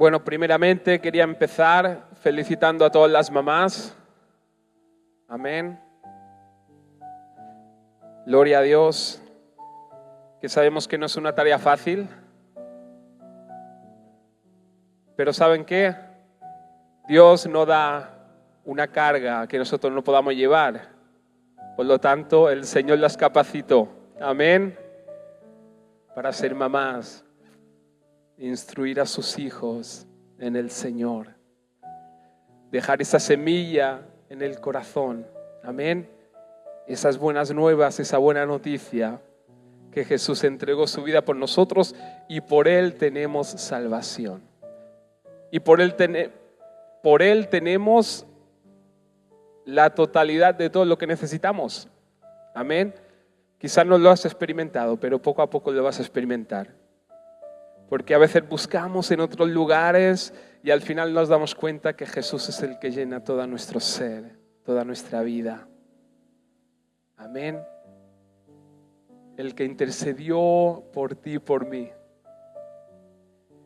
Bueno, primeramente quería empezar felicitando a todas las mamás. Amén. Gloria a Dios, que sabemos que no es una tarea fácil. Pero ¿saben qué? Dios no da una carga que nosotros no podamos llevar. Por lo tanto, el Señor las capacitó. Amén. Para ser mamás, instruir a sus hijos en el Señor. Dejar esa semilla en el corazón. Amén. Esas buenas nuevas, esa buena noticia que Jesús entregó su vida por nosotros y por Él tenemos salvación. Y por Él tenemos la totalidad de todo lo que necesitamos. Amén. Quizás no lo has experimentado, pero poco a poco lo vas a experimentar. Porque a veces buscamos en otros lugares y al final nos damos cuenta que Jesús es el que llena todo nuestro ser, toda nuestra vida. Amén. El que intercedió por ti y por mí.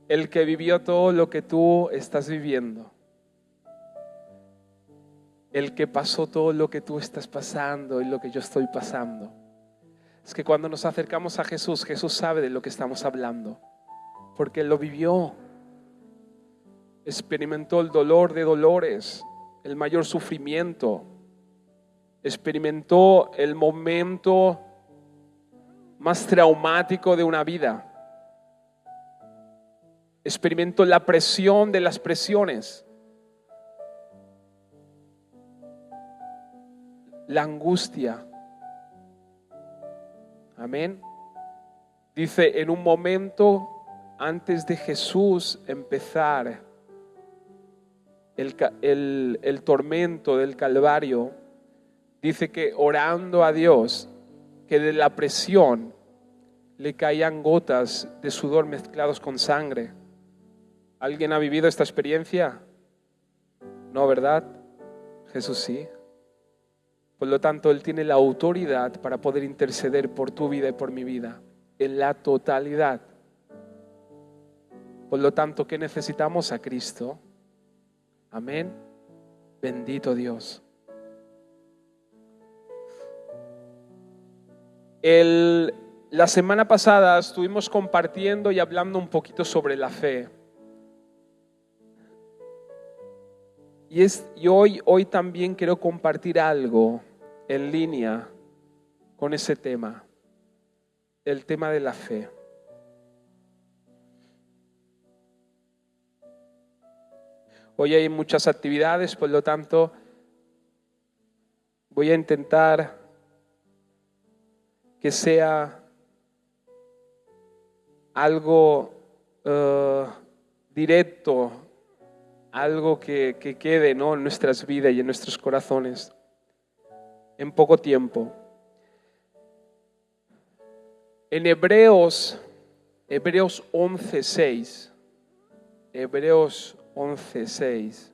El que vivió todo lo que tú estás viviendo. El que pasó todo lo que tú estás pasando y lo que yo estoy pasando. Es que cuando nos acercamos a Jesús, Jesús sabe de lo que estamos hablando. Porque Él lo vivió. Experimentó el dolor de dolores, el mayor sufrimiento. Experimentó el momento más traumático de una vida. Experimentó la presión de las presiones. La angustia. Amén. Dice, en un momento antes de Jesús empezar el tormento del Calvario, dice que orando a Dios, que de la presión le caían gotas de sudor mezclados con sangre. ¿Alguien ha vivido esta experiencia? No, ¿verdad? Jesús sí. Por lo tanto, Él tiene la autoridad para poder interceder por tu vida y por mi vida, en la totalidad. Por lo tanto, ¿qué necesitamos? A Cristo. Amén. Bendito Dios. La semana pasada estuvimos compartiendo y hablando un poquito sobre la fe. Y hoy también quiero compartir algo en línea con ese tema, el tema de la fe. Hoy hay muchas actividades, por lo tanto, voy a intentar que sea algo directo, algo que quede, ¿no?, en nuestras vidas y en nuestros corazones en poco tiempo. En Hebreos 11:6. Hebreos 11:6.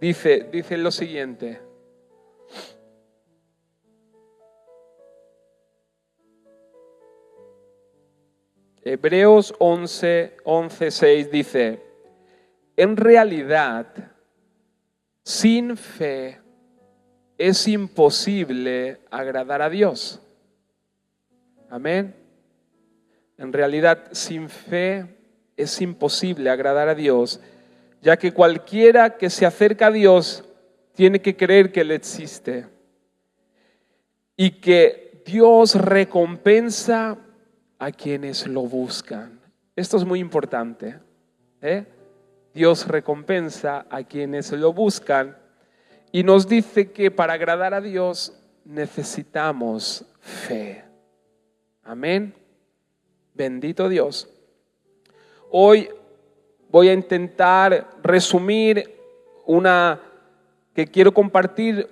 Dice lo siguiente. Hebreos 11:6 dice: en realidad, sin fe es imposible agradar a Dios. Amén. En realidad, sin fe es imposible agradar a Dios, ya que cualquiera que se acerca a Dios tiene que creer que Él existe y que Dios recompensa a quienes lo buscan. Esto es muy importante, Dios recompensa a quienes lo buscan y nos dice que para agradar a Dios necesitamos fe. Amén. Bendito Dios. Hoy voy a intentar resumir quiero compartir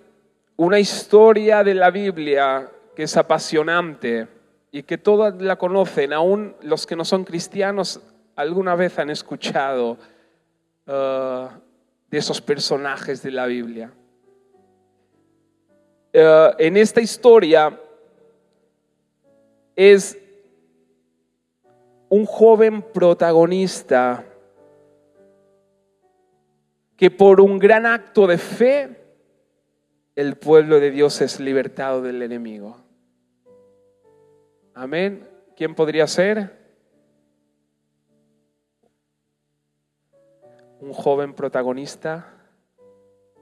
una historia de la Biblia que es apasionante y que todos la conocen, aún los que no son cristianos alguna vez han escuchado de esos personajes de la Biblia. En esta historia es un joven protagonista que por un gran acto de fe el pueblo de Dios es libertado del enemigo. Amén. ¿Quién podría ser? Un joven protagonista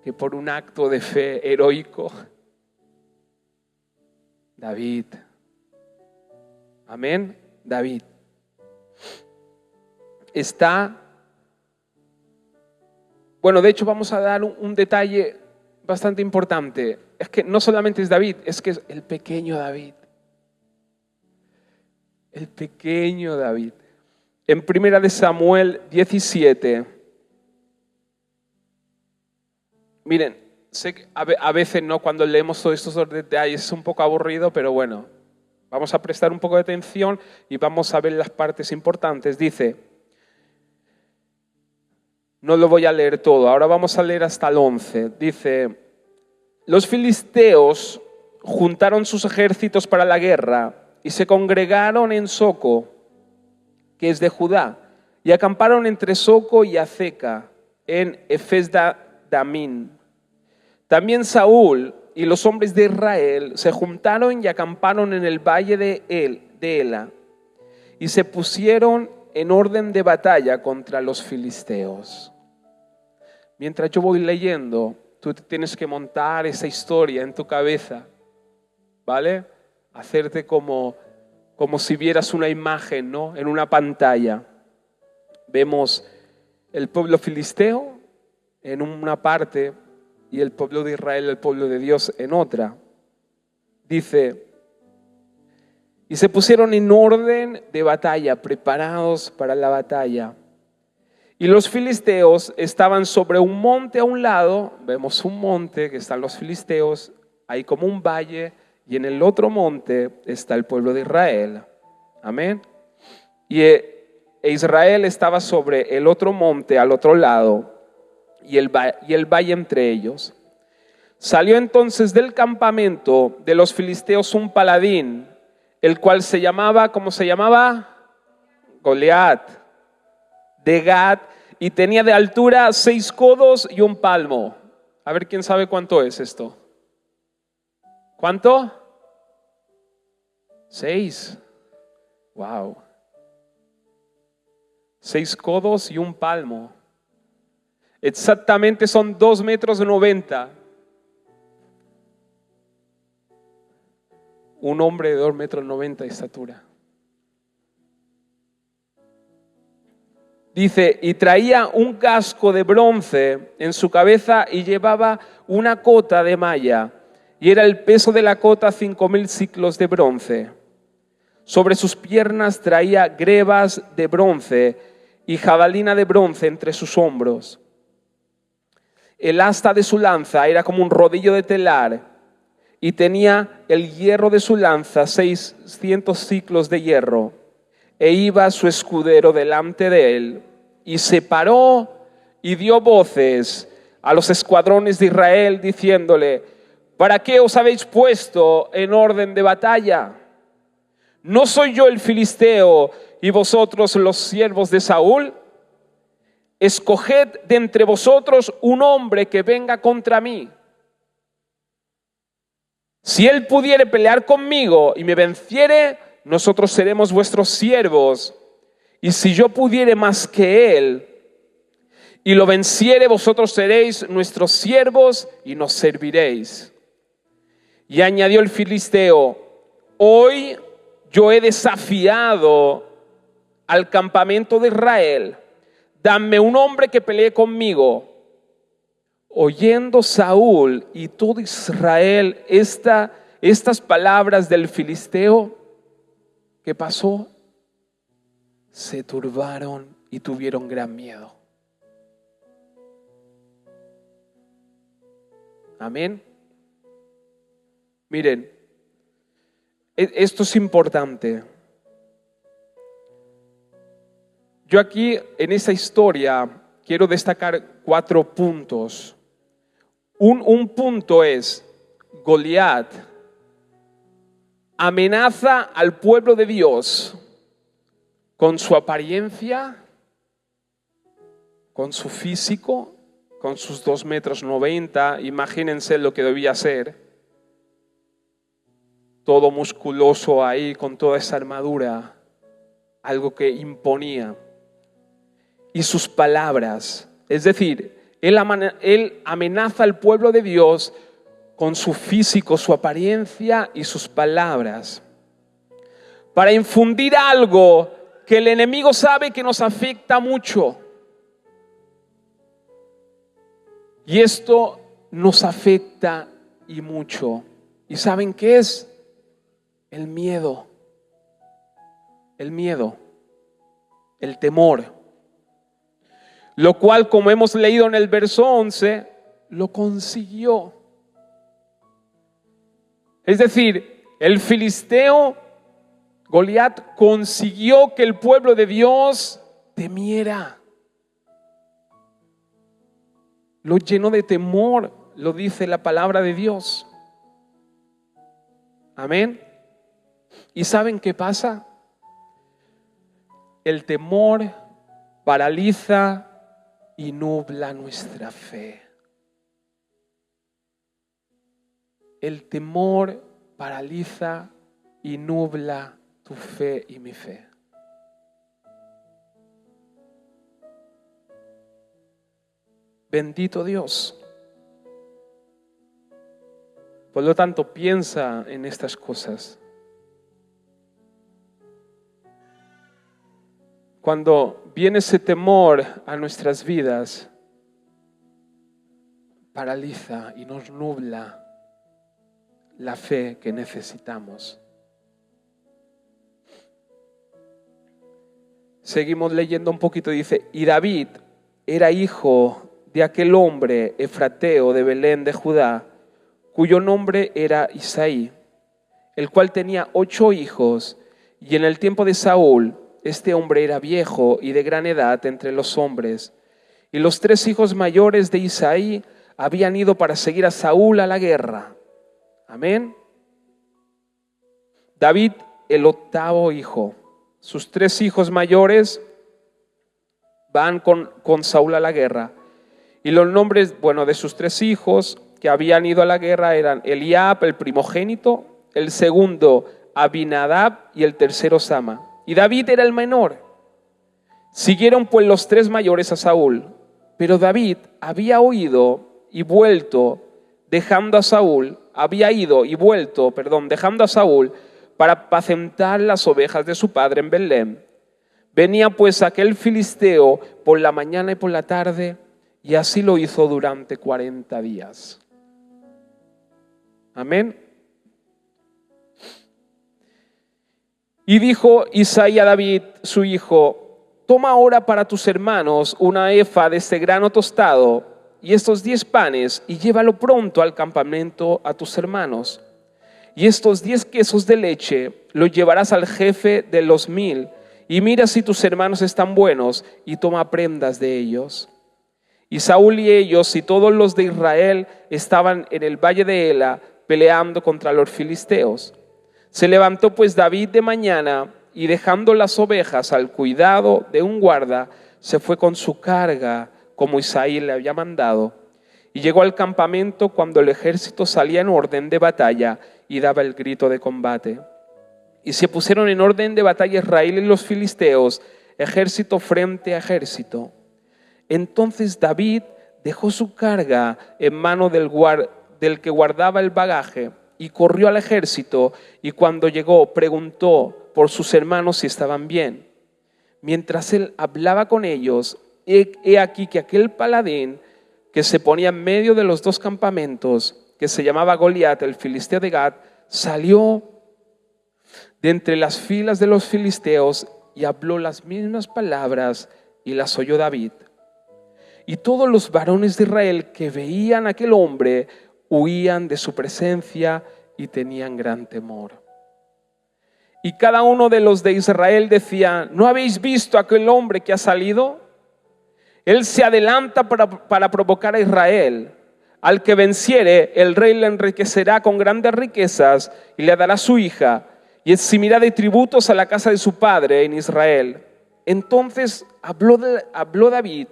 que por un acto de fe heroico, David. Amén. David. Bueno, de hecho vamos a dar un detalle bastante importante. Es que no solamente es David, es que es el pequeño David. El pequeño David. En 1 de Samuel 17. Miren, sé que a veces no, cuando leemos todos estos detalles es un poco aburrido, pero bueno, vamos a prestar un poco de atención y vamos a ver las partes importantes. Dice, no lo voy a leer todo, ahora vamos a leer hasta el 11. Dice, los filisteos juntaron sus ejércitos para la guerra y se congregaron en Soco, que es de Judá, y acamparon entre Soco y Azeca, en Efes-Damín. También Saúl y los hombres de Israel se juntaron y acamparon en el valle de Ela, y se pusieron en orden de batalla contra los filisteos. Mientras yo voy leyendo, tú tienes que montar esa historia en tu cabeza, ¿vale? Hacerte como si vieras una imagen, ¿no? En una pantalla. Vemos el pueblo filisteo en una parte y el pueblo de Israel, el pueblo de Dios, en otra. Dice, y se pusieron en orden de batalla, preparados para la batalla. Y los filisteos estaban sobre un monte a un lado, vemos un monte que están los filisteos, hay como un valle, y en el otro monte está el pueblo de Israel. Amén. Y Israel estaba sobre el otro monte al otro lado, y el valle entre ellos. Salió entonces del campamento de los filisteos un paladín, el cual se llamaba, ¿cómo se llamaba? Goliat, de Gat, y tenía de altura 6 codos y un palmo. A ver, ¿quién sabe cuánto es esto? ¿Cuánto? 6. Wow. 6 codos y un palmo. Exactamente son 2,90 metros. Un hombre de 2,90 metros de estatura. Dice, y traía un casco de bronce en su cabeza y llevaba una cota de malla. Y era el peso de la cota 5,000 siclos de bronce. Sobre sus piernas traía grebas de bronce y jabalina de bronce entre sus hombros. El asta de su lanza era como un rodillo de telar y tenía el hierro de su lanza 600 siclos de hierro. E iba su escudero delante de él y se paró y dio voces a los escuadrones de Israel diciéndole, ¿para qué os habéis puesto en orden de batalla? ¿No soy yo el filisteo y vosotros los siervos de Saúl? Escoged de entre vosotros un hombre que venga contra mí. Si él pudiere pelear conmigo y me venciere, nosotros seremos vuestros siervos. Y si yo pudiere más que él y lo venciere, vosotros seréis nuestros siervos y nos serviréis. Y añadió el filisteo, hoy yo he desafiado al campamento de Israel. Dame un hombre que pelee conmigo. Oyendo Saúl y todo Israel estas palabras del filisteo, ¿qué pasó? Se turbaron y tuvieron gran miedo. Amén. Miren, esto es importante. Yo aquí en esta historia quiero destacar 4 puntos. Un punto es, Goliat amenaza al pueblo de Dios con su apariencia, con su físico, con sus 2,90 metros, imagínense lo que debía ser, todo musculoso ahí, con toda esa armadura, algo que imponía. Y sus palabras, es decir, él amenaza al pueblo de Dios con su físico, su apariencia y sus palabras, para infundir algo que el enemigo sabe que nos afecta mucho. Y esto nos afecta y mucho. ¿Y saben qué es? El miedo. El miedo. El temor. Lo cual, como hemos leído en el verso 11, lo consiguió. Es decir, el filisteo Goliat consiguió que el pueblo de Dios temiera. Lo llenó de temor, lo dice la palabra de Dios. Amén. ¿Y saben qué pasa? El temor paraliza y nubla nuestra fe. El temor paraliza y nubla tu fe y mi fe. Bendito Dios. Por lo tanto, piensa en estas cosas. Cuando viene ese temor a nuestras vidas, paraliza y nos nubla la fe que necesitamos. Seguimos leyendo un poquito, dice, y David era hijo de aquel hombre efrateo de Belén de Judá, cuyo nombre era Isaí, el cual tenía 8 hijos, y en el tiempo de Saúl, este hombre era viejo y de gran edad entre los hombres, y los 3 hijos mayores de Isaí habían ido para seguir a Saúl a la guerra. Amén. David, el 8º hijo. Sus 3 hijos mayores van con Saúl a la guerra. Y los nombres, de sus 3 hijos que habían ido a la guerra eran Eliab, el primogénito, el segundo Abinadab y el tercero Sama. Y David era el menor. Siguieron pues los 3 mayores a Saúl. Pero David había oído y vuelto, dejando a Saúl para apacentar las ovejas de su padre en Belén. Venía pues aquel filisteo por la mañana y por la tarde, y así lo hizo durante 40 días. Amén. Y dijo Isaí a David, su hijo, toma ahora para tus hermanos una efa de este grano tostado y estos 10 panes, y llévalo pronto al campamento a tus hermanos. Y estos 10 quesos de leche los llevarás al jefe de los 1000, y mira si tus hermanos están buenos, y toma prendas de ellos. Y Saúl y ellos y todos los de Israel estaban en el valle de Ela peleando contra los filisteos. Se levantó pues David de mañana, y dejando las ovejas al cuidado de un guarda, se fue con su carga como Isaí le había mandado. Y llegó al campamento cuando el ejército salía en orden de batalla y daba el grito de combate. Y se pusieron en orden de batalla Israel y los filisteos, ejército frente a ejército. Entonces David dejó su carga en mano del que guardaba el bagaje y corrió al ejército, y cuando llegó preguntó por sus hermanos si estaban bien. Mientras él hablaba con ellos, he aquí que aquel paladín que se ponía en medio de los 2 campamentos, que se llamaba Goliat, el filisteo de Gat, salió de entre las filas de los filisteos y habló las mismas palabras, y las oyó David. Y todos los varones de Israel que veían a aquel hombre huían de su presencia y tenían gran temor. Y cada uno de los de Israel decía, ¿no habéis visto a aquel hombre que ha salido? Él se adelanta para provocar a Israel. Al que venciere, el rey le enriquecerá con grandes riquezas y le dará su hija. y eximirá de tributos a la casa de su padre en Israel. Entonces habló David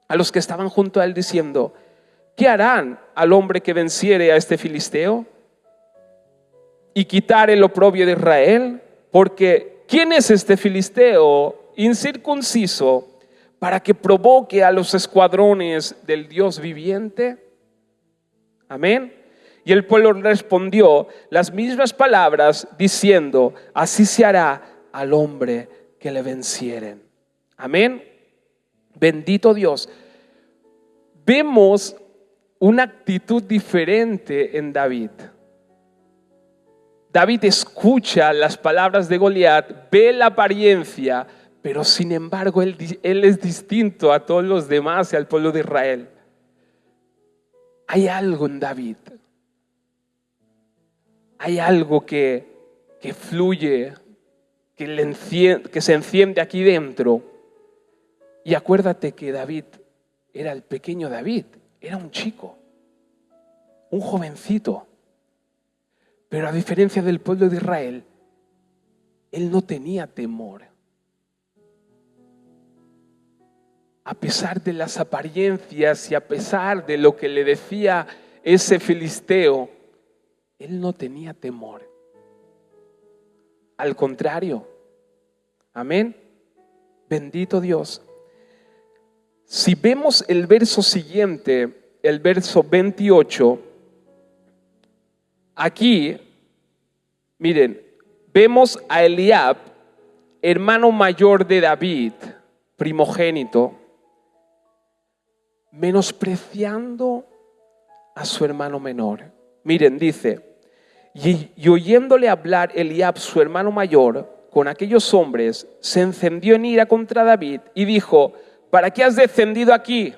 a los que estaban junto a él diciendo: ¿qué harán al hombre que venciere a este filisteo y quitare el oprobio de Israel? Porque ¿quién es este filisteo incircunciso para que provoque a los escuadrones del Dios viviente? Amén. Y el pueblo respondió las mismas palabras diciendo: así se hará al hombre que le vencieren. Amén. Bendito Dios. Vemos una actitud diferente en David. David escucha las palabras de Goliat, ve la apariencia, pero sin embargo él es distinto a todos los demás y al pueblo de Israel. Hay algo en David. Hay algo que fluye, que se enciende aquí dentro. Y acuérdate que David era el pequeño David, era un chico, un jovencito. Pero a diferencia del pueblo de Israel, él no tenía temor. A pesar de las apariencias y a pesar de lo que le decía ese filisteo, él no tenía temor. Al contrario. Amén. Bendito Dios. Si vemos el verso siguiente, el verso 28, aquí, miren, vemos a Eliab, hermano mayor de David, primogénito, menospreciando a su hermano menor. Miren, dice: y oyéndole hablar Eliab, su hermano mayor, con aquellos hombres, se encendió en ira contra David y dijo: ¿para qué has descendido aquí?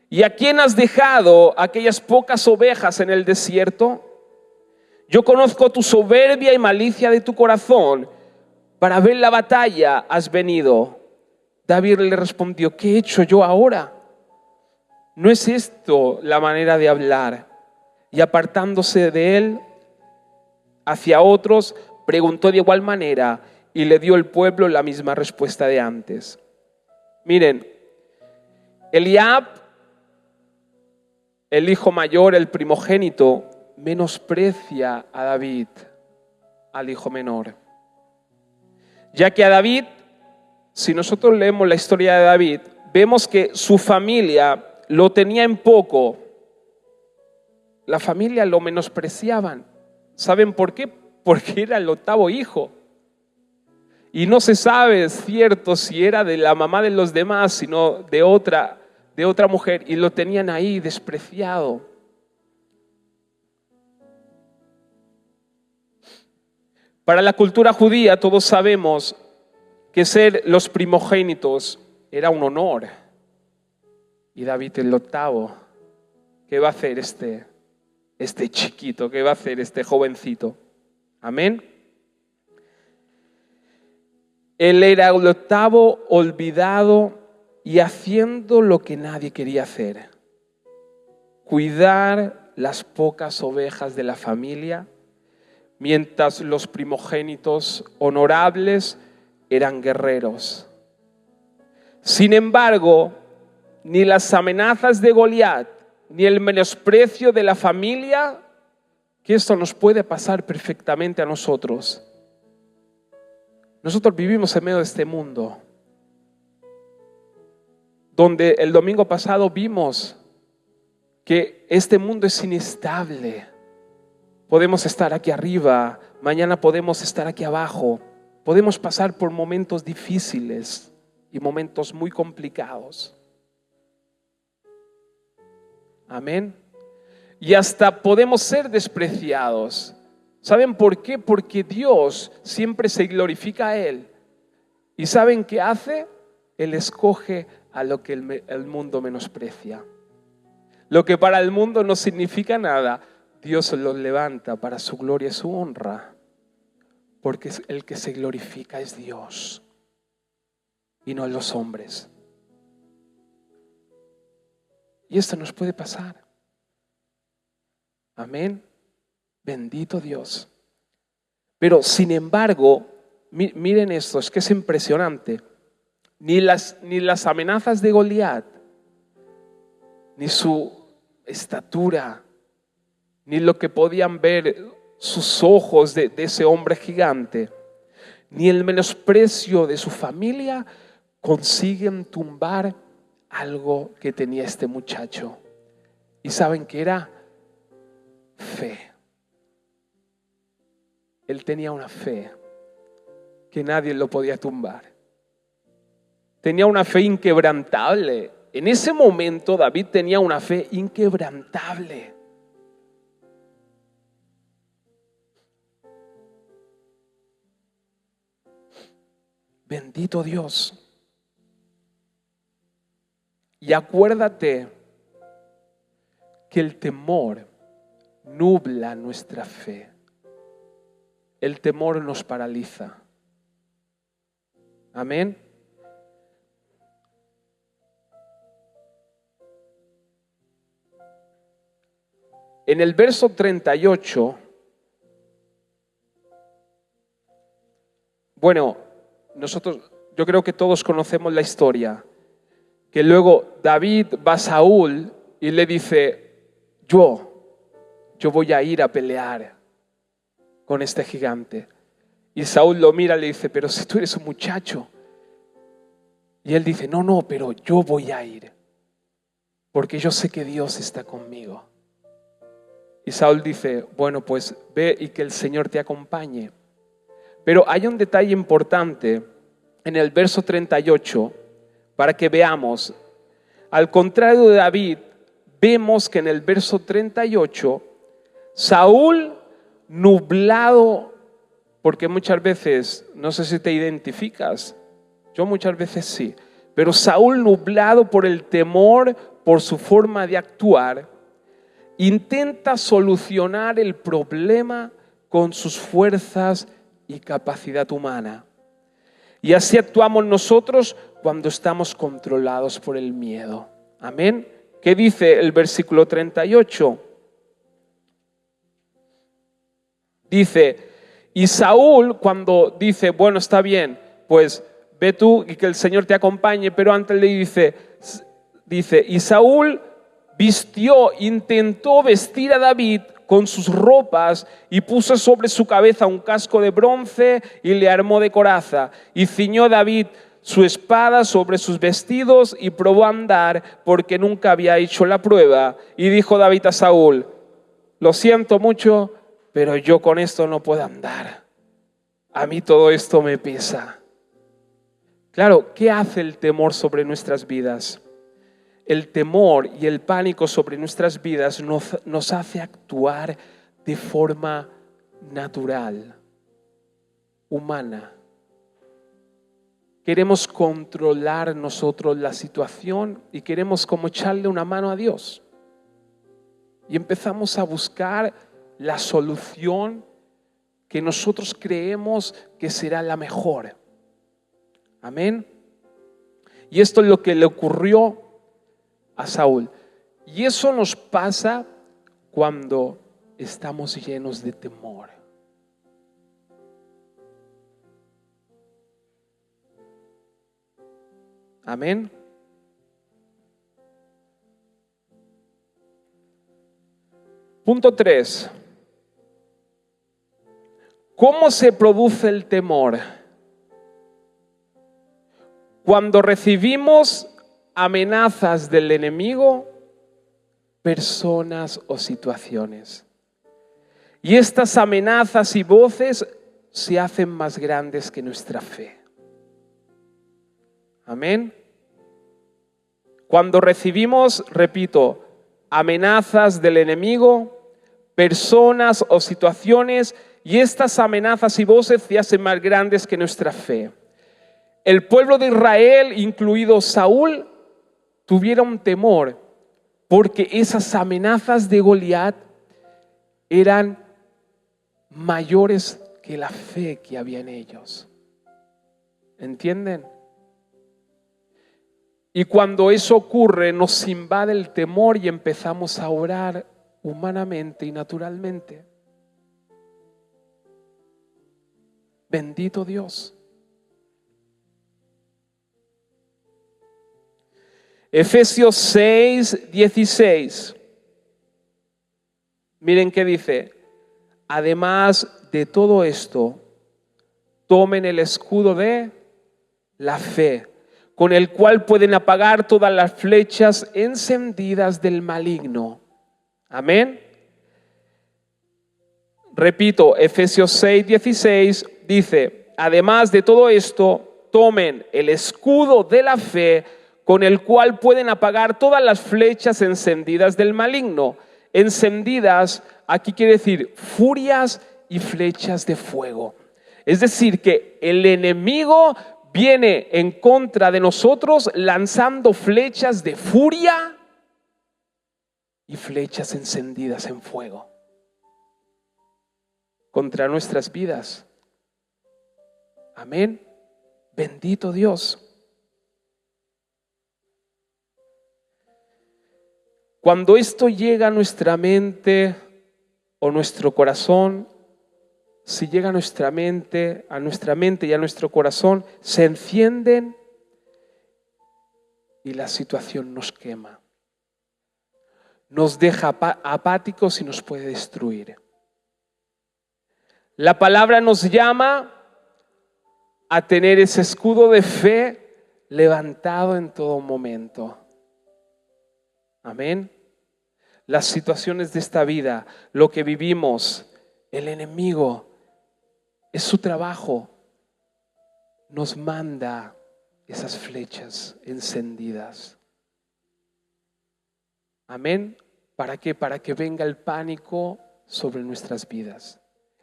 ¿Y a quién has dejado aquellas pocas ovejas en el desierto? Yo conozco tu soberbia y malicia de tu corazón. Para ver la batalla has venido. David le respondió: ¿qué he hecho yo ahora? ¿No es esto la manera de hablar? Y apartándose de él hacia otros, preguntó de igual manera, y le dio el pueblo la misma respuesta de antes. Miren, Eliab, el hijo mayor, el primogénito, menosprecia a David, al hijo menor. Ya que a David, si nosotros leemos la historia de David, vemos que su familia lo tenía en poco. La familia lo menospreciaban. ¿Saben por qué? Porque era el octavo hijo. Y no se sabe, es cierto, si era de la mamá de los demás, sino de otra mujer. Y lo tenían ahí despreciado. Para la cultura judía todos sabemos que ser los primogénitos era un honor. Y David el octavo, ¿qué va a hacer este chiquito? ¿Qué va a hacer este jovencito? Amén. Él era el octavo, olvidado y haciendo lo que nadie quería hacer. Cuidar las pocas ovejas de la familia, mientras los primogénitos honorables eran guerreros. Sin embargo, ni las amenazas de Goliat, ni el menosprecio de la familia, que esto nos puede pasar perfectamente a nosotros. Nosotros vivimos en medio de este mundo, donde el domingo pasado vimos que este mundo es inestable. Podemos estar aquí arriba, mañana podemos estar aquí abajo, podemos pasar por momentos difíciles y momentos muy complicados. Amén. Y hasta podemos ser despreciados. ¿Saben por qué? Porque Dios siempre se glorifica a Él. ¿Y saben qué hace? Él escoge a lo que el mundo menosprecia. Lo que para el mundo no significa nada, Dios los levanta para su gloria y su honra. Porque el que se glorifica es Dios y no los hombres. Y esto nos puede pasar. Amén. Bendito Dios. Pero sin embargo, miren esto, es que es impresionante. Ni las amenazas de Goliat, ni su estatura, ni lo que podían ver sus ojos de ese hombre gigante, ni el menosprecio de su familia consiguen tumbar algo que tenía este muchacho. ¿Y saben qué era? Fe. Él tenía una fe que nadie lo podía tumbar. Tenía una fe inquebrantable. En ese momento David tenía una fe inquebrantable. Bendito Dios. Y acuérdate que el temor nubla nuestra fe. El temor nos paraliza. Amén. En el verso 38, bueno, yo creo que todos conocemos la historia, que luego David va a Saúl y le dice, yo voy a ir a pelear con este gigante. Y Saúl lo mira y le dice, pero si tú eres un muchacho. Y él dice, no, pero yo voy a ir, porque yo sé que Dios está conmigo. Y Saúl dice, bueno, pues ve y que el Señor te acompañe. Pero hay un detalle importante en el verso 38 para que veamos. Al contrario de David, vemos que en el verso 38, Saúl nublado, porque muchas veces, no sé si te identificas, yo muchas veces sí, pero Saúl nublado por el temor, por su forma de actuar, intenta solucionar el problema con sus fuerzas y capacidad humana. Y así actuamos nosotros cuando estamos controlados por el miedo. Amén. ¿Qué dice el versículo 38? Dice, y Saúl cuando dice, bueno, está bien, pues ve tú y que el Señor te acompañe, pero antes le dice, y Saúl intentó vestir a David con sus ropas y puso sobre su cabeza un casco de bronce y le armó de coraza. Y ciñó David su espada sobre sus vestidos y probó a andar porque nunca había hecho la prueba. Y dijo David a Saúl, lo siento mucho, pero yo con esto no puedo andar. A mí todo esto me pesa. Claro, ¿qué hace el temor sobre nuestras vidas? El temor y el pánico sobre nuestras vidas nos hace actuar de forma natural, humana. Queremos controlar nosotros la situación y queremos como echarle una mano a Dios. Y empezamos a buscar la solución que nosotros creemos que será la mejor. Amén. Y esto es lo que le ocurrió a Saúl. Y eso nos pasa cuando estamos llenos de temor. Amén. Punto 3. ¿Cómo se produce el temor? Cuando recibimos amenazas del enemigo, personas o situaciones. Y estas amenazas y voces se hacen más grandes que nuestra fe. Amén. Cuando recibimos, repito, amenazas del enemigo, personas o situaciones, y estas amenazas y voces se hacen más grandes que nuestra fe. El pueblo de Israel, incluido Saúl, tuvieron temor porque esas amenazas de Goliat eran mayores que la fe que había en ellos. ¿Entienden? Y cuando eso ocurre, nos invade el temor y empezamos a orar humanamente y naturalmente. Bendito Dios. Efesios 6:16. Miren qué dice. Además de todo esto, tomen el escudo de la fe, con el cual pueden apagar todas las flechas encendidas del maligno. Amén. Repito, Efesios 6:16 dice, además de todo esto, tomen el escudo de la fe, con el cual pueden apagar todas las flechas encendidas del maligno. Encendidas, aquí quiere decir furias y flechas de fuego. Es decir, que el enemigo viene en contra de nosotros lanzando flechas de furia y flechas encendidas en fuego contra nuestras vidas. Amén. Bendito Dios. Cuando esto llega a nuestra mente o nuestro corazón, si llega a nuestra mente y a nuestro corazón, se encienden y la situación nos quema. Nos deja apáticos y nos puede destruir. La palabra nos llama a tener ese escudo de fe levantado en todo momento. Amén. Las situaciones de esta vida, lo que vivimos, el enemigo, es su trabajo. Nos manda esas flechas encendidas. Amén. ¿Para qué? Para que venga el pánico sobre nuestras vidas,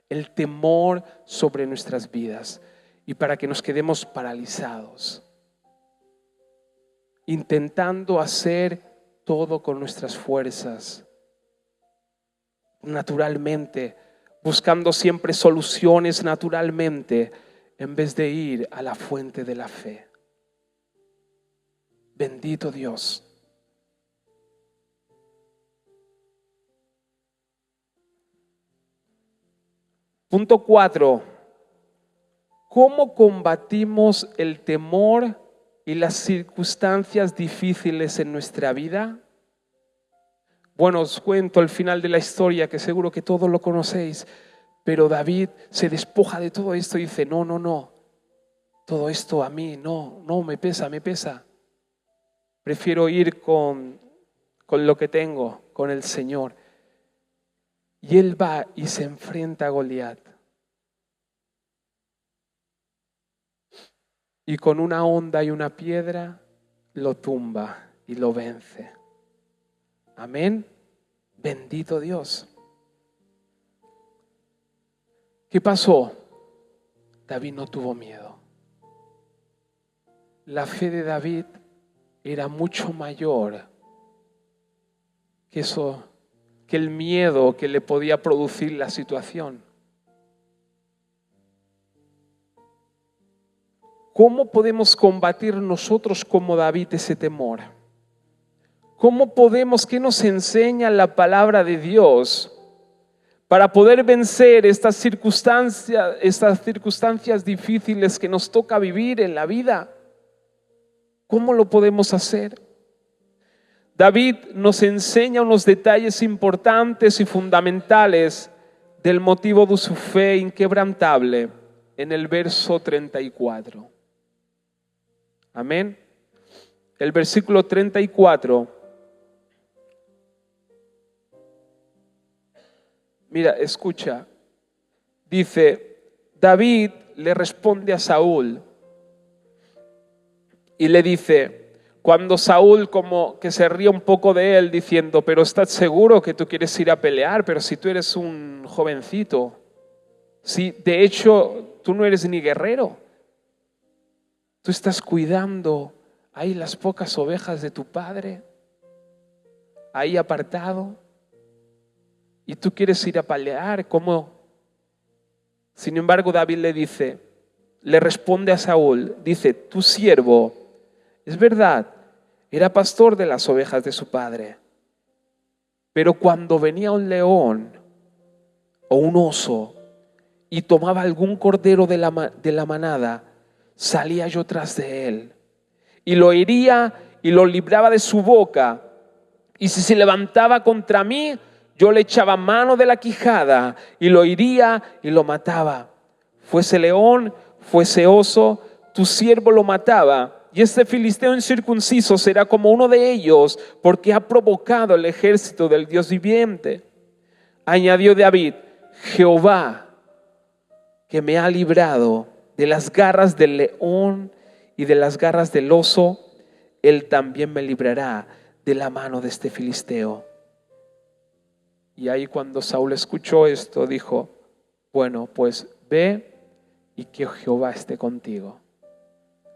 el temor sobre nuestras vidas y para que nos quedemos paralizados, intentando hacer todo con nuestras fuerzas, naturalmente, buscando siempre soluciones naturalmente, en vez de ir a la fuente de la fe. Bendito Dios. Punto 4. ¿Cómo combatimos el temor y las circunstancias difíciles en nuestra vida? Bueno, os cuento el final de la historia, que seguro que todos lo conocéis, pero David se despoja de todo esto y dice, no, todo esto a mí, no, me pesa. Prefiero ir con lo que tengo, con el Señor. Y él va y se enfrenta a Goliat. Y con una honda y una piedra lo tumba y lo vence. Amén. Bendito Dios. ¿Qué pasó? David no tuvo miedo. La fe de David era mucho mayor que el miedo que le podía producir la situación. ¿Cómo podemos combatir nosotros como David ese temor? ¿Cómo podemos, qué nos enseña la palabra de Dios para poder vencer estas circunstancias difíciles que nos toca vivir en la vida? ¿Cómo lo podemos hacer? David nos enseña unos detalles importantes y fundamentales del motivo de su fe inquebrantable en el verso 34. Amén. El versículo 34. Mira, escucha. Dice, David le responde a Saúl y le dice, cuando Saúl como que se ríe un poco de él diciendo, pero ¿estás seguro que tú quieres ir a pelear? Pero si tú eres un jovencito, si de hecho tú no eres ni guerrero, tú estás cuidando ahí las pocas ovejas de tu padre, ahí apartado, y tú quieres ir a pelear, ¿cómo? Sin embargo, David le responde a Saúl, dice, tu siervo, es verdad, era pastor de las ovejas de su padre, pero cuando venía un león o un oso y tomaba algún cordero de la manada, salía yo tras de él y lo hería y lo libraba de su boca. Y si se levantaba contra mí, yo le echaba mano de la quijada y lo hería y lo mataba. Fuese león, fuese oso, tu siervo lo mataba. Y este filisteo incircunciso será como uno de ellos, porque ha provocado el ejército del Dios viviente. Añadió David: Jehová, que me ha librado de las garras del león y de las garras del oso, Él también me librará de la mano de este filisteo. Y ahí cuando Saúl escuchó esto, dijo: bueno, pues ve y que Jehová esté contigo.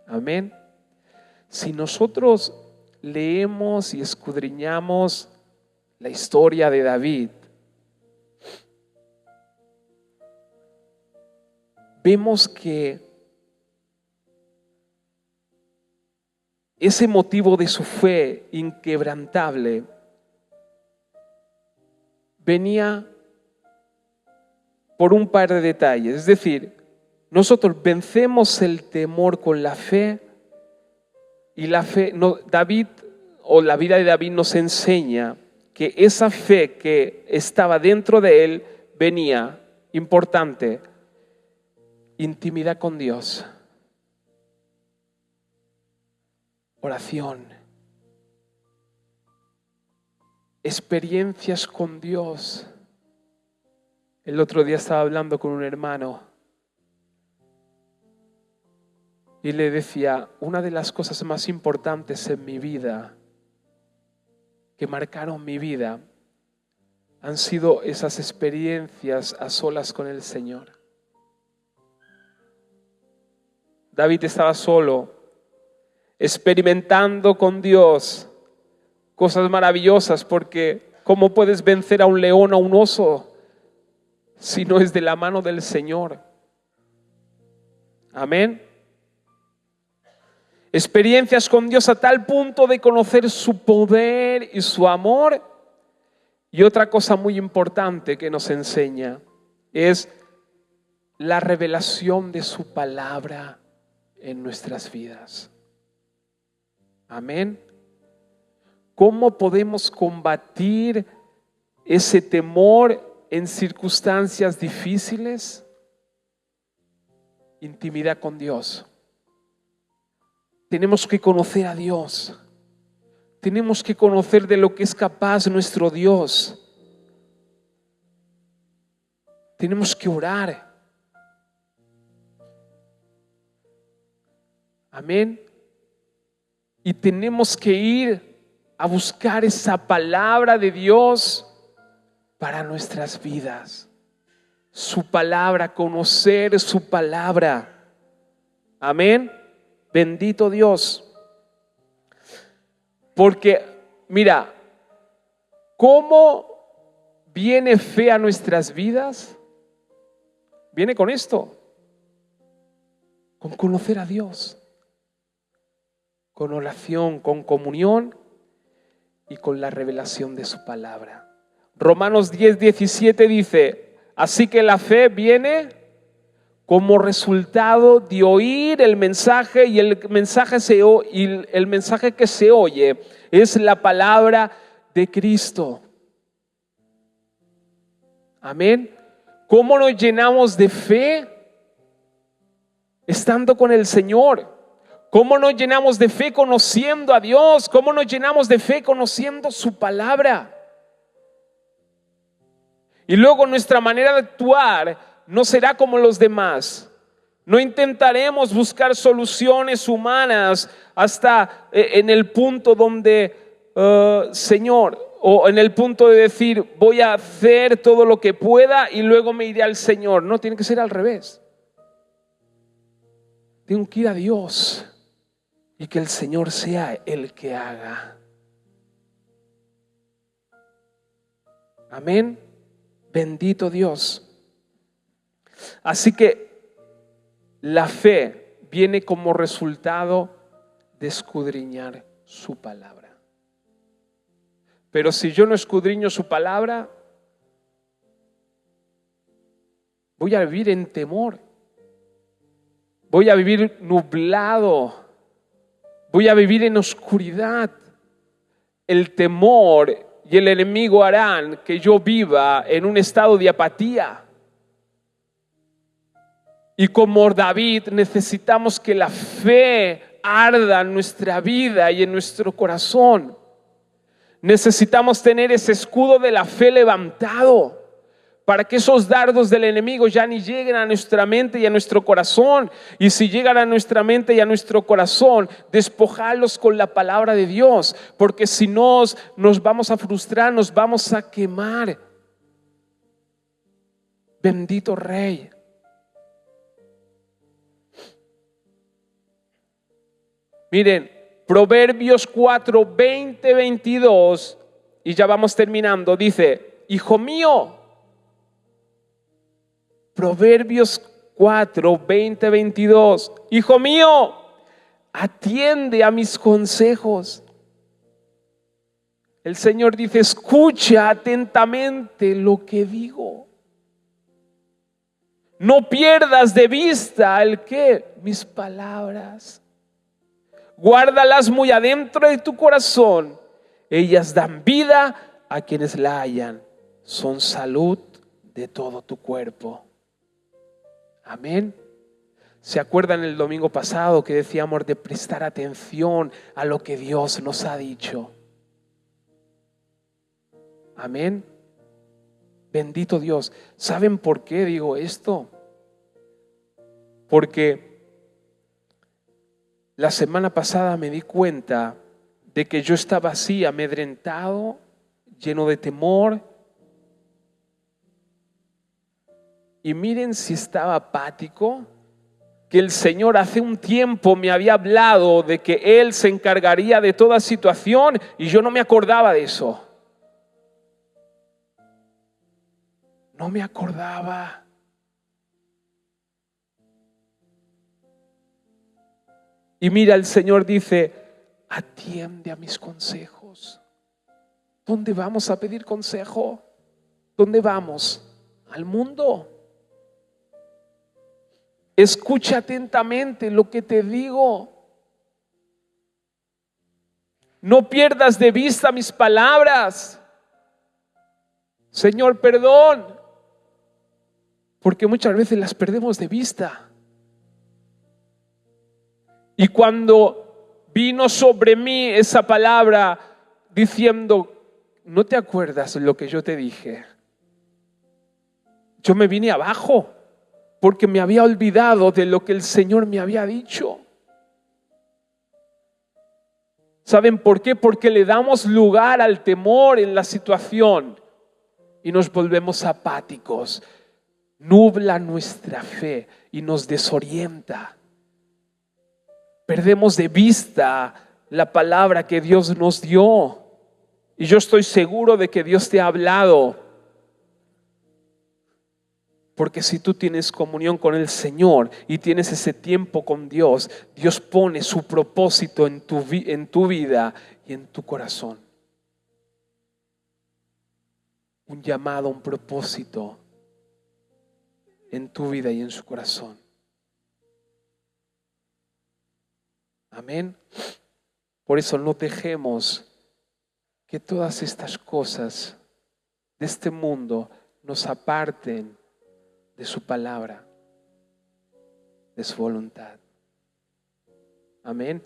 Amén. Si nosotros leemos y escudriñamos la historia de David, vemos que ese motivo de su fe inquebrantable venía por un par de detalles. Es decir, nosotros vencemos el temor con la fe, y la fe, David, o la vida de David nos enseña que esa fe que estaba dentro de él venía, importante, intimidad con Dios, oración, experiencias con Dios. El otro día estaba hablando con un hermano y le decía: una de las cosas más importantes en mi vida, que marcaron mi vida, han sido esas experiencias a solas con el Señor. David estaba solo, experimentando con Dios cosas maravillosas, porque ¿cómo puedes vencer a un león o a un oso si no es de la mano del Señor? Amén. Experiencias con Dios a tal punto de conocer su poder y su amor. Y otra cosa muy importante que nos enseña es la revelación de su palabra en nuestras vidas. Amén. ¿Cómo podemos combatir ese temor en circunstancias difíciles? Intimidad con Dios. Tenemos que conocer a Dios. Tenemos que conocer de lo que es capaz nuestro Dios. Tenemos que orar. Amén. Y tenemos que ir a buscar esa palabra de Dios para nuestras vidas. Su palabra, conocer su palabra. Amén. Bendito Dios. Porque, mira, ¿cómo viene fe a nuestras vidas? Viene con esto, con conocer a Dios, con oración, con comunión y con la revelación de su palabra. Romanos 10:17 dice: así que la fe viene como resultado de oír el mensaje, y el mensaje que se oye es la palabra de Cristo. Amén. ¿Cómo nos llenamos de fe? Estando con el Señor. ¿Cómo nos llenamos de fe? Conociendo a Dios. ¿Cómo nos llenamos de fe? Conociendo su palabra. Y luego nuestra manera de actuar no será como los demás. No intentaremos buscar soluciones humanas hasta en el punto donde, Señor, o en el punto de decir: voy a hacer todo lo que pueda y luego me iré al Señor. No, tiene que ser al revés. Tengo que ir a Dios y que el Señor sea el que haga. Amén. Bendito Dios. Así que la fe viene como resultado de escudriñar su palabra. Pero si yo no escudriño su palabra, Voy a vivir en temor. Voy a vivir nublado. Voy a vivir en oscuridad. El temor y el enemigo harán que yo viva en un estado de apatía. Y como David necesitamos que la fe arda en nuestra vida y en nuestro corazón. Necesitamos tener ese escudo de la fe levantado para que esos dardos del enemigo ya ni lleguen a nuestra mente y a nuestro corazón. Y si llegan a nuestra mente y a nuestro corazón, despojarlos con la palabra de Dios, porque si no nos vamos a frustrar, nos vamos a quemar. Bendito Rey. Miren, Proverbios 4, 20, 22, y ya vamos terminando, dice: hijo mío, Proverbios 4, 20, 22, hijo mío, atiende a mis consejos. El Señor dice: escucha atentamente lo que digo. No pierdas de vista mis palabras. Guárdalas muy adentro de tu corazón. Ellas dan vida a quienes la hallan. Son salud de todo tu cuerpo. Amén. ¿Se acuerdan el domingo pasado que decíamos de prestar atención a lo que Dios nos ha dicho? Amén. Bendito Dios. ¿Saben por qué digo esto? Porque la semana pasada me di cuenta de que yo estaba así, amedrentado, lleno de temor. Y miren si estaba apático, que el Señor hace un tiempo me había hablado de que Él se encargaría de toda situación y yo no me acordaba de eso. No me acordaba. Y mira, el Señor dice: atiende a mis consejos. ¿Dónde vamos a pedir consejo? ¿Dónde vamos? Al mundo. Escucha atentamente lo que te digo. No pierdas de vista mis palabras. Señor, perdón, porque muchas veces las perdemos de vista. Y cuando vino sobre mí esa palabra diciendo: ¿no te acuerdas lo que yo te dije? Yo me vine abajo porque me había olvidado de lo que el Señor me había dicho. ¿Saben por qué? Porque le damos lugar al temor en la situación y nos volvemos apáticos. Nubla nuestra fe y nos desorienta. Perdemos de vista la palabra que Dios nos dio. Y yo estoy seguro de que Dios te ha hablado. Porque si tú tienes comunión con el Señor y tienes ese tiempo con Dios, Dios pone su propósito en tu vida y en tu corazón. Un llamado, un propósito en tu vida y en su corazón. Amén. Por eso no dejemos que todas estas cosas de este mundo nos aparten de su palabra, de su voluntad. Amén.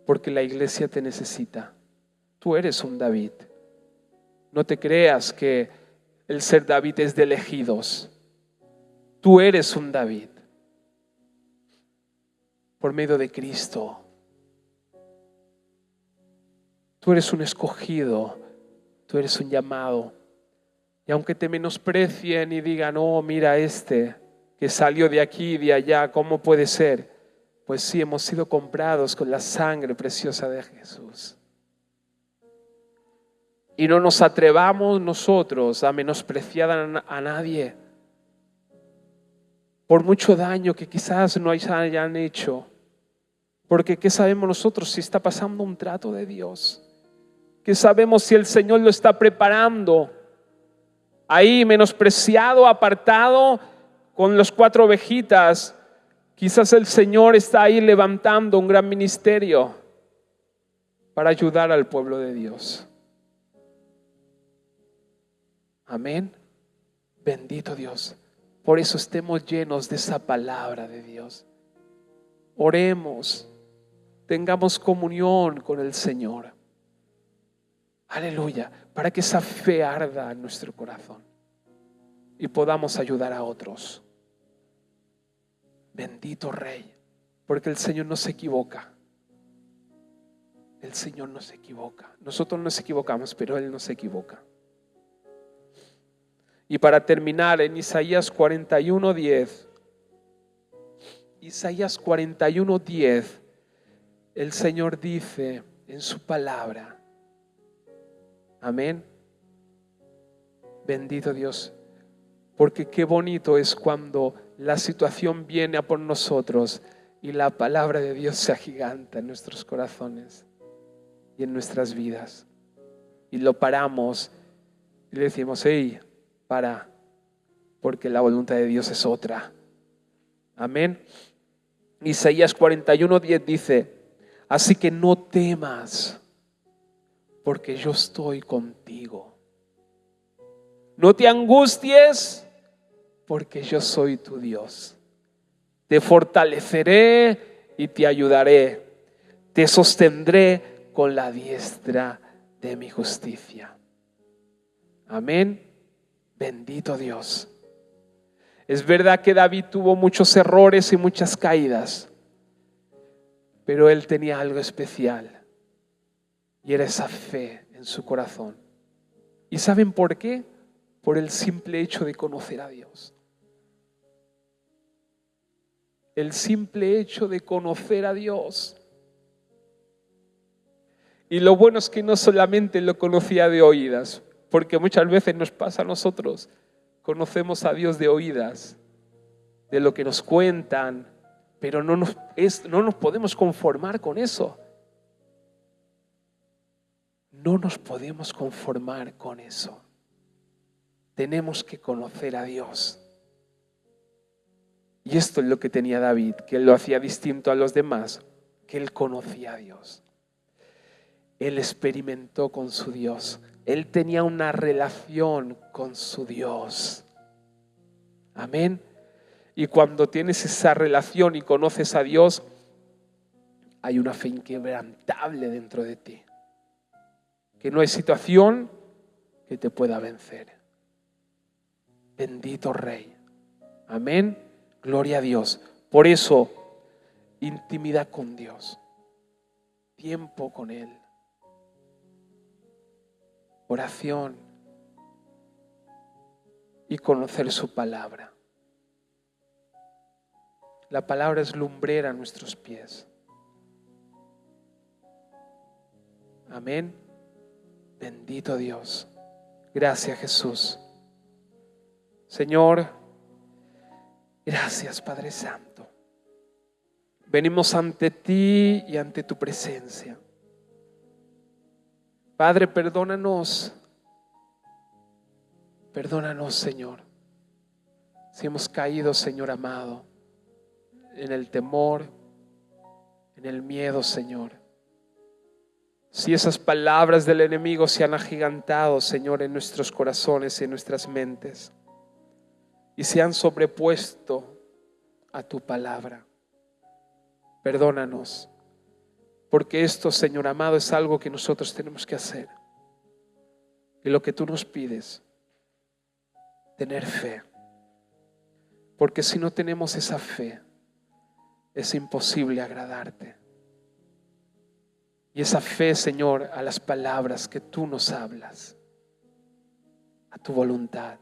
Porque la iglesia te necesita. Tú eres un David. No te creas que el ser David es de elegidos. Tú eres un David por medio de Cristo. Tú eres un escogido, tú eres un llamado. Y aunque te menosprecien y digan: oh, mira que salió de aquí y de allá, ¿cómo puede ser? Pues sí, hemos sido comprados con la sangre preciosa de Jesús. Y no nos atrevamos nosotros a menospreciar a nadie por mucho daño que quizás no hayan hecho. Porque ¿qué sabemos nosotros si está pasando un trato de Dios? ¿Qué sabemos si el Señor lo está preparando? Ahí menospreciado, apartado, con los 4 ovejitas, quizás el Señor está ahí levantando un gran ministerio para ayudar al pueblo de Dios. Amén. Bendito Dios. Por eso estemos llenos de esa palabra de Dios. Oremos, tengamos comunión con el Señor. Aleluya, para que esa fe arda en nuestro corazón y podamos ayudar a otros. Bendito Rey, porque el Señor no se equivoca. El Señor no se equivoca. Nosotros nos equivocamos, pero Él no se equivoca. Y para terminar, en Isaías 41:10, Isaías 41:10, el Señor dice en su palabra, amén, bendito Dios, porque qué bonito es cuando la situación viene a por nosotros y la palabra de Dios se agiganta en nuestros corazones y en nuestras vidas. Y lo paramos y le decimos, hey, para, porque la voluntad de Dios es otra. Amén. Isaías 41:10 dice, así que no temas, porque yo estoy contigo. No te angusties, porque yo soy tu Dios. Te fortaleceré y te ayudaré. Te sostendré con la diestra de mi justicia. Amén. Bendito Dios. Es verdad que David tuvo muchos errores y muchas caídas, pero él tenía algo especial y era esa fe en su corazón. ¿Y saben por qué? Por el simple hecho de conocer a Dios. El simple hecho de conocer a Dios. Y lo bueno es que no solamente lo conocía de oídas, porque muchas veces nos pasa a nosotros, conocemos a Dios de oídas, de lo que nos cuentan, pero no nos podemos conformar con eso. No nos podemos conformar con eso. Tenemos que conocer a Dios. Y esto es lo que tenía David, que lo hacía distinto a los demás, que él conocía a Dios. Él experimentó con su Dios. Él tenía una relación con su Dios. Amén. Y cuando tienes esa relación y conoces a Dios, hay una fe inquebrantable dentro de ti. Que no hay situación que te pueda vencer. Bendito Rey. Amén. Gloria a Dios. Por eso, intimidad con Dios. Tiempo con Él. Oración y conocer su palabra. La palabra es lumbrera a nuestros pies. Amén. Bendito Dios. Gracias, Jesús. Señor, gracias, Padre Santo. Venimos ante ti y ante tu presencia. Padre, perdónanos. Perdónanos, Señor, si hemos caído, Señor amado, en el temor, en el miedo, Señor. Si esas palabras del enemigo se han agigantado, Señor, en nuestros corazones y en nuestras mentes y se han sobrepuesto a tu palabra, perdónanos. Porque esto, Señor amado, es algo que nosotros tenemos que hacer. Y lo que tú nos pides, tener fe. Porque si no tenemos esa fe, es imposible agradarte. Y esa fe, Señor, a las palabras que tú nos hablas, a tu voluntad.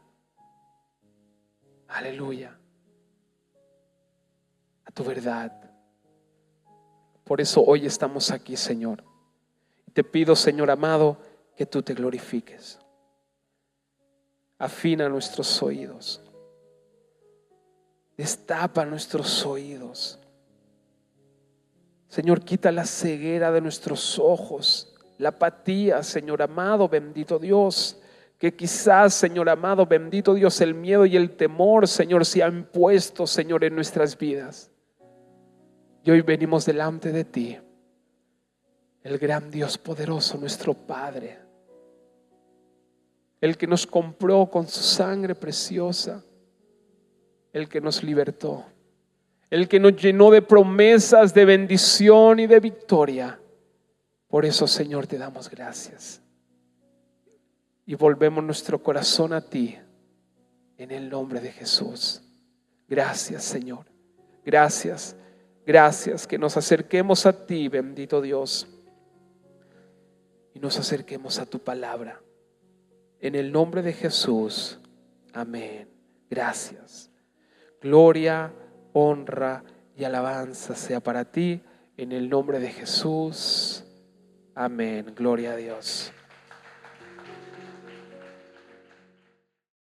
Aleluya. A tu verdad. Por eso hoy estamos aquí, Señor. Te pido, Señor amado, que tú te glorifiques. Afina nuestros oídos. Destapa nuestros oídos. Señor, quita la ceguera de nuestros ojos, la apatía, Señor amado, bendito Dios. que quizás, Señor amado, bendito Dios, el miedo y el temor, Señor, se han puesto, Señor, en nuestras vidas. Y hoy venimos delante de ti, el gran Dios poderoso, nuestro Padre, el que nos compró con su sangre preciosa, el que nos libertó, el que nos llenó de promesas, de bendición y de victoria. Por eso, Señor, te damos gracias y volvemos nuestro corazón a ti en el nombre de Jesús. Gracias, Señor. Gracias, gracias, que nos acerquemos a ti, bendito Dios, y nos acerquemos a tu palabra. En el nombre de Jesús. Amén. Gracias. Gloria, honra y alabanza sea para ti. En el nombre de Jesús. Amén. Gloria a Dios.